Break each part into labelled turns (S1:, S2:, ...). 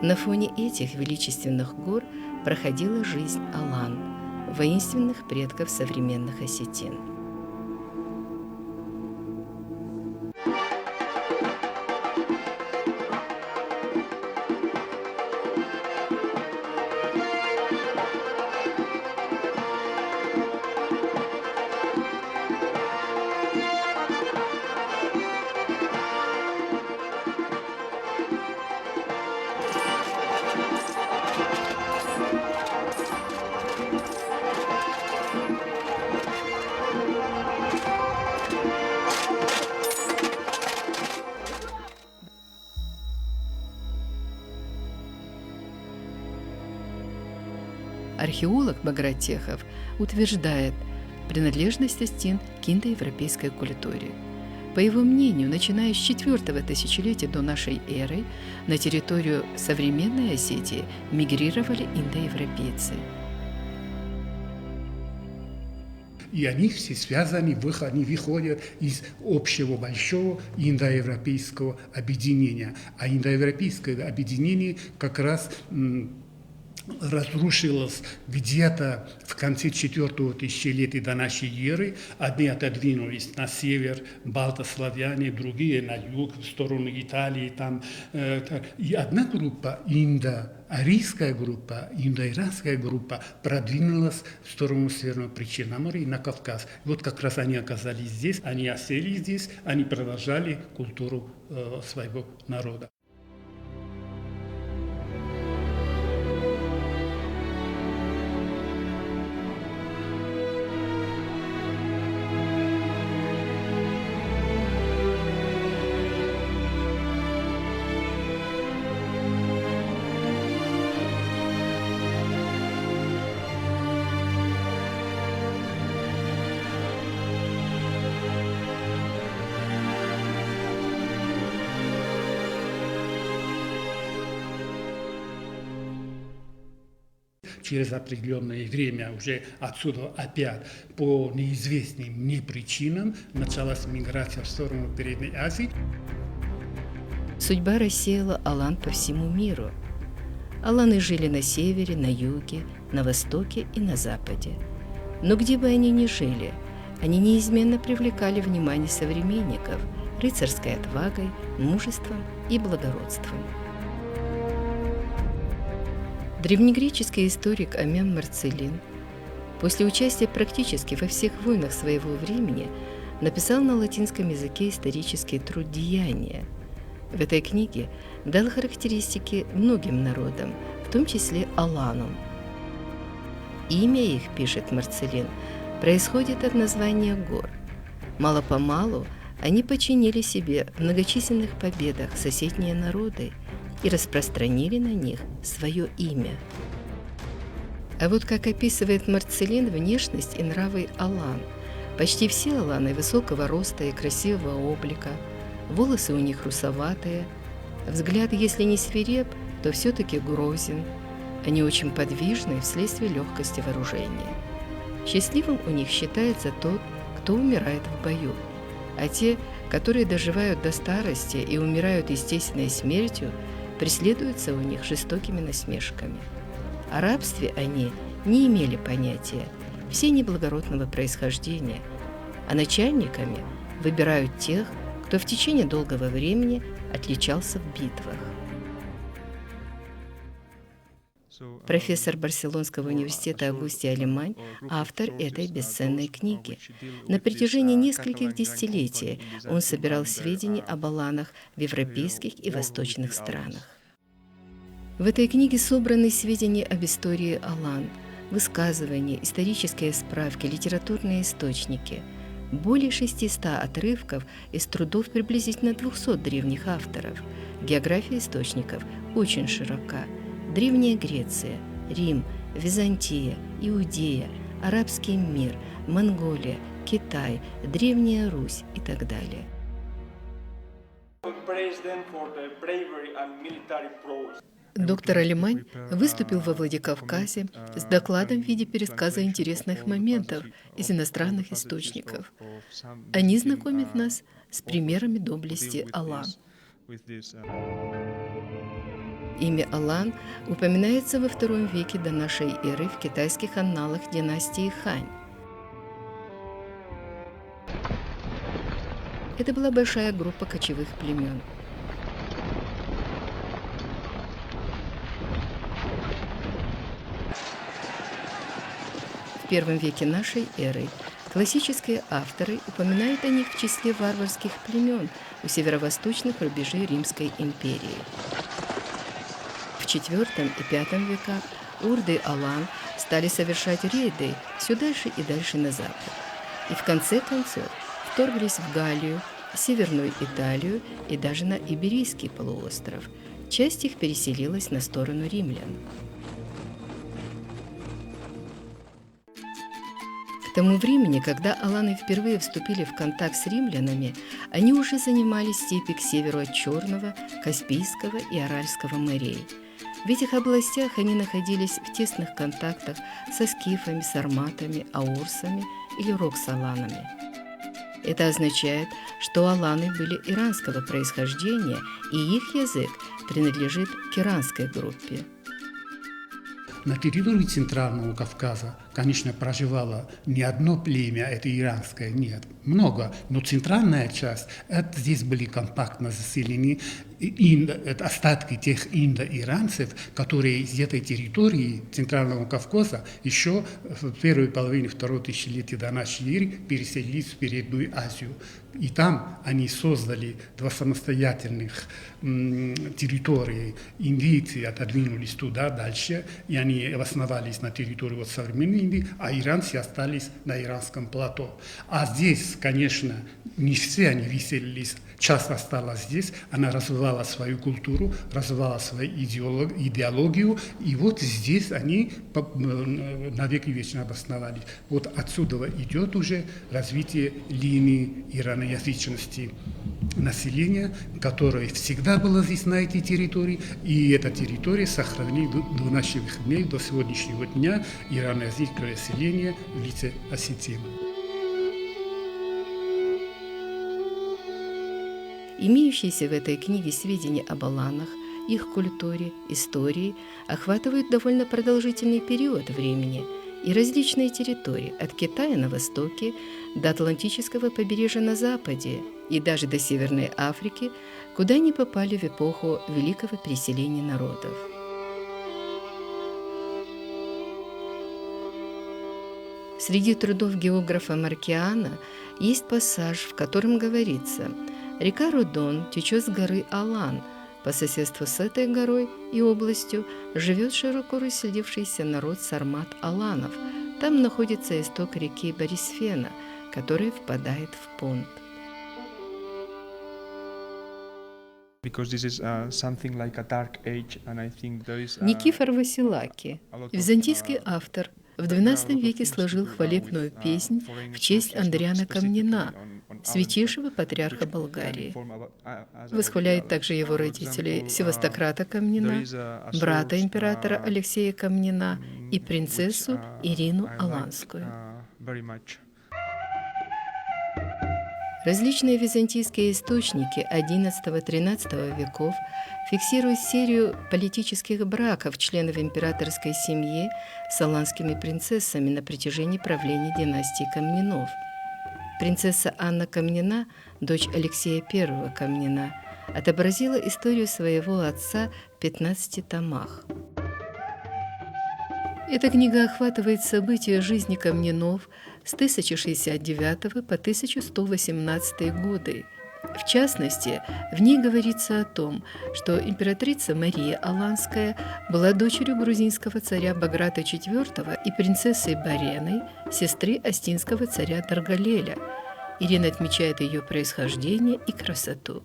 S1: На фоне этих величественных гор проходила жизнь алан, воинственных предков современных осетин. Археолог Багратехов утверждает принадлежность осетин к индоевропейской культуре. По его мнению, начиная с IV тысячелетия до нашей эры на территорию современной Осетии мигрировали индоевропейцы.
S2: И они все связаны, они выходят из общего большого индоевропейского объединения. А индоевропейское объединение как раз разрушилось где-то в конце IV тысячелетия до нашей эры. Одни отодвинулись на север, балтославяне, другие на юг, в сторону Италии. И одна группа, арийская группа, индоиранская группа продвинулась в сторону Северного Причерноморья и на Кавказ. Вот как раз они оказались здесь, они осели здесь, они продолжали культуру своего народа. Через определенное время уже отсюда опять по неизвестным мне причинам началась миграция в сторону Передней Азии.
S1: Судьба рассеяла алан по всему миру. Аланы жили на севере, на юге, на востоке и на западе. Но где бы они ни жили, они неизменно привлекали внимание современников рыцарской отвагой, мужеством и благородством. Древнегреческий историк Амян Марцелин после участия практически во всех войнах своего времени написал на латинском языке исторический труд «Деяния». В этой книге дал характеристики многим народам, в том числе аланам. Имя их, пишет Марцелин, происходит от названия гор. Мало-помалу они подчинили себе в многочисленных победах соседние народы и распространили на них свое имя. А вот как описывает Марцелин внешность и нравы алан. Почти все аланы высокого роста и красивого облика, волосы у них русоватые, взгляд, если не свиреп, то все-таки грозен. Они очень подвижны вследствие легкости вооружения. Счастливым у них считается тот, кто умирает в бою, а те, которые доживают до старости и умирают естественной смертью, преследуются у них жестокими насмешками. О рабстве они не имели понятия, все неблагородного происхождения, а начальниками выбирают тех, кто в течение долгого времени отличался в битвах. Профессор Барселонского университета Агустий Алимань – автор этой бесценной книги. На протяжении нескольких десятилетий он собирал сведения об аланах в европейских и восточных странах. В этой книге собраны сведения об истории алан, высказывания, исторические справки, литературные источники. Более 600 отрывков из трудов приблизительно 200 древних авторов. География источников очень широка. Древняя Греция, Рим, Византия, Иудея, арабский мир, Монголия, Китай, Древняя Русь и так далее. Доктор Алимань выступил во Владикавказе с докладом в виде пересказа интересных моментов из иностранных источников. Они знакомят нас с примерами доблести алан. Имя Алан упоминается во II веке до нашей эры в китайских анналах династии Хань. Это была большая группа кочевых племен. В I веке нашей эры классические авторы упоминают о них в числе варварских племен у северо-восточных рубежей Римской империи. В IV и V веках урды Алан стали совершать рейды все дальше и дальше на запад. И в конце концов вторглись в Галлию, Северную Италию и даже на Иберийский полуостров. Часть их переселилась на сторону римлян. К тому времени, когда аланы впервые вступили в контакт с римлянами, они уже занимали степи к северу от Черного, Каспийского и Аральского морей. В этих областях они находились в тесных контактах со скифами, сарматами, аурсами или роксоланами. Это означает, что аланы были иранского происхождения, и их язык принадлежит к иранской группе.
S2: На территории Центрального Кавказа, конечно, проживало не одно племя, это иранское, нет, много, но центральная часть, это здесь были компактно заселены это остатки тех индоиранцев, которые из этой территории Центрального Кавказа еще в первой половине второго тысячелетия до нашей эры переселились в Переднюю Азию. И там они создали два самостоятельных территории. Индийцы отодвинулись туда дальше, и они обосновались на территории вот современной Индии, а иранцы остались на иранском плато. А здесь, конечно, не все они веселились. Часть осталась здесь, она развивала свою культуру, развивала свою идеологию, и вот здесь они навеки вечно обосновались. Вот отсюда идет уже развитие линии ираноязычности населения, которое всегда было здесь на этой территории, и эта территория сохранила до наших дней, до сегодняшнего дня ираноязычное население в лице осетин.
S1: Имеющиеся в этой книге сведения об аланах, их культуре, истории охватывают довольно продолжительный период времени и различные территории от Китая на востоке до Атлантического побережья на западе и даже до Северной Африки, куда они попали в эпоху великого переселения народов. Среди трудов географа Маркиана есть пассаж, в котором говорится: «Река Родон течет с горы Алан. По соседству с этой горой и областью живет широко расселившийся народ сармат-аланов. Там находится исток реки Борисфена, который впадает в Понт». Никифор Василаки, византийский автор, в XII веке сложил хвалебную песнь в честь Андриана Комнина, святейшего патриарха Болгарии. Восхваляет также его родителей Севастократа Комнина, брата императора Алексея Комнина и принцессу Ирину Аланскую. Различные византийские источники XI-XIII веков фиксируют серию политических браков членов императорской семьи с аланскими принцессами на протяжении правления династии Комнинов. Принцесса Анна Комнина, дочь Алексея I Комнина, отобразила историю своего отца в 15 томах. Эта книга охватывает события жизни Комнинов с 1069 по 1118 годы. В частности, в ней говорится о том, что императрица Мария Аланская была дочерью грузинского царя Баграта IV и принцессой Бареной, сестры астинского царя Таргалеля. Ирина отмечает ее происхождение и красоту.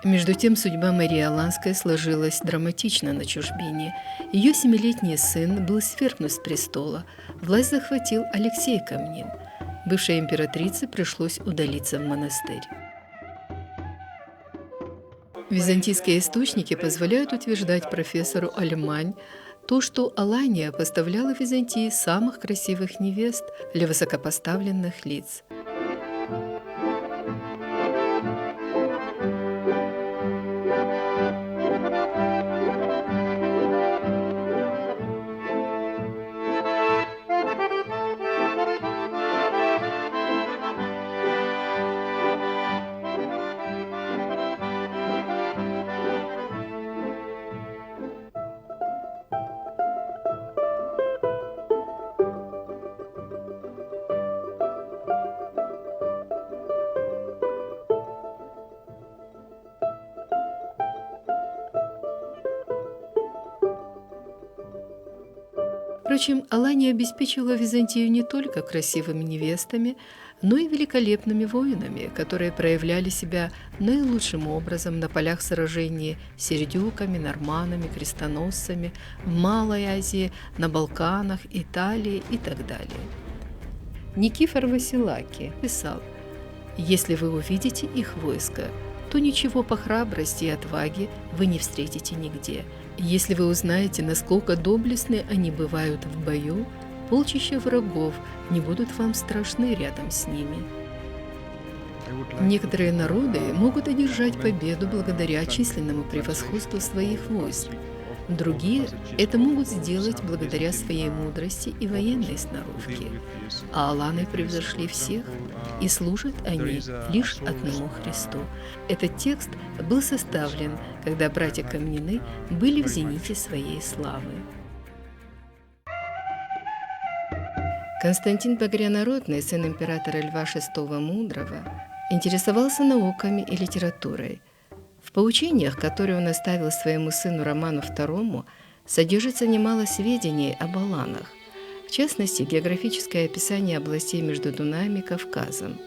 S1: Между тем, судьба Марии Аланской сложилась драматично на чужбине. Ее 7-летний сын был свергнут с престола. Власть захватил Алексей Комнин. Бывшей императрице пришлось удалиться в монастырь. Византийские источники позволяют утверждать профессору Альмань то, что Алания поставляла Византии самых красивых невест для высокопоставленных лиц. Впрочем, Алания обеспечила Византию не только красивыми невестами, но и великолепными воинами, которые проявляли себя наилучшим образом на полях сражений с сердюками, норманами, крестоносцами, в Малой Азии, на Балканах, Италии и так далее. Никифор Василаки писал: «Если вы увидите их войско, то ничего по храбрости и отваге вы не встретите нигде. Если вы узнаете, насколько доблестны они бывают в бою, полчища врагов не будут вам страшны рядом с ними». Некоторые народы могут одержать победу благодаря численному превосходству своих войск. Другие это могут сделать благодаря своей мудрости и военной сноровке. А аланы превзошли всех, и служат они лишь одному Христу. Этот текст был составлен, когда братья Камнины были в зените своей славы. Константин Багрянародный, сын императора Льва VI Мудрого, интересовался науками и литературой. В поучениях, которые он оставил своему сыну Роману II, содержится немало сведений об аланах, в частности, географическое описание областей между Дунаем и Кавказом.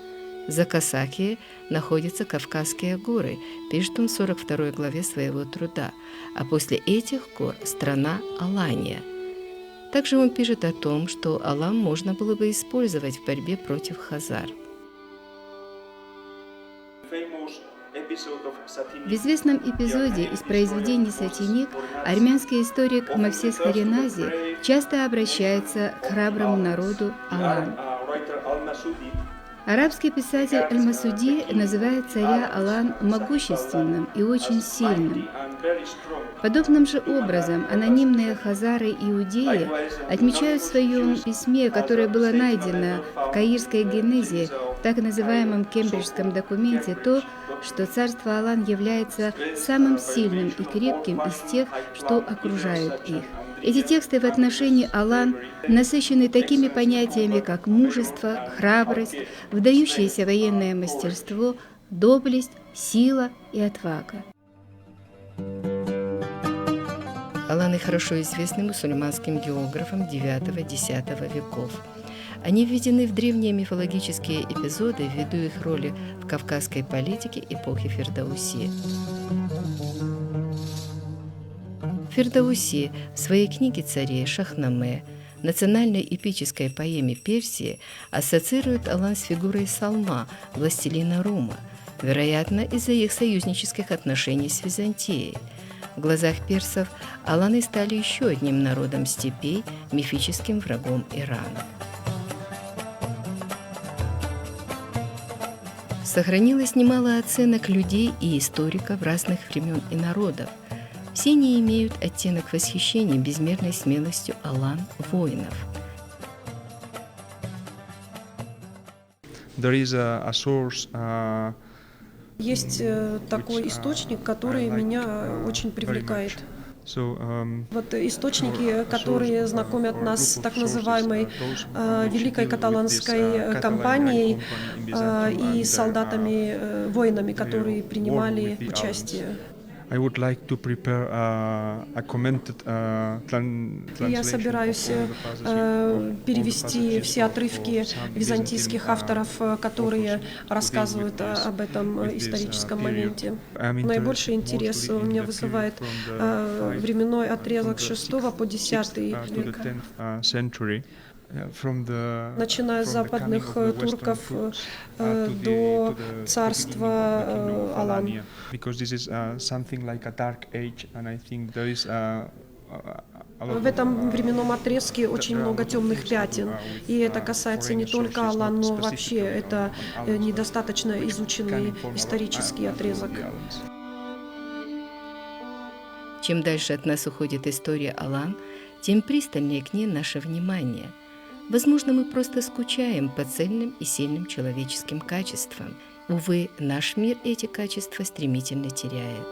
S1: За Касакией находятся Кавказские горы, пишет он в 42 главе своего труда, а после этих гор – страна Алания. Также он пишет о том, что алан можно было бы использовать в борьбе против хазар.
S3: В известном эпизоде из произведений Сатиник армянский историк Мовсес Харенази часто обращается к храброму народу Алан. Арабский писатель Аль-Масуди называет царя Алан могущественным и очень сильным. Подобным же образом анонимные хазары Иудеи отмечают в своем письме, которое было найдено в Каирской Генезе, в так называемом Кембриджском документе, то, что царство Алан является самым сильным и крепким из тех, что окружают их. Эти тексты в отношении Алан насыщены такими понятиями, как мужество, храбрость, выдающееся военное мастерство, доблесть, сила и отвага.
S1: Аланы хорошо известны мусульманским географам IX-X веков. Они введены в древние мифологические эпизоды ввиду их роли в кавказской политике эпохи Фердауси. Фердауси в своей книге царей Шахнаме, национальной эпической поэме Персии, ассоциирует Алан с фигурой Салма, властелина Рума, вероятно, из-за их союзнических отношений с Византией. В глазах персов аланы стали еще одним народом степей, мифическим врагом Ирана. Сохранилось немало оценок людей и историков разных времен и народов. Все они имеют оттенок восхищения безмерной смелостью алан воинов.
S4: Есть такой источник, который меня очень привлекает. Вот источники, которые знакомят нас с так называемой Великой каталанской кампанией и солдатами, воинами, которые принимали участие. Я собираюсь перевести все отрывки византийских авторов, которые рассказывают об этом историческом моменте. Наибольший интерес у меня вызывает временной отрезок с 6 по 10 век. Начиная с западных турков до царства Алан. В этом временном отрезке очень много темных пятен, и это касается не только Алан, но вообще это недостаточно изученный исторический отрезок.
S1: Чем дальше от нас уходит история Алан, тем пристальнее к ней наше внимание. Возможно, мы просто скучаем по цельным и сильным человеческим качествам. Увы, наш мир эти качества стремительно теряет.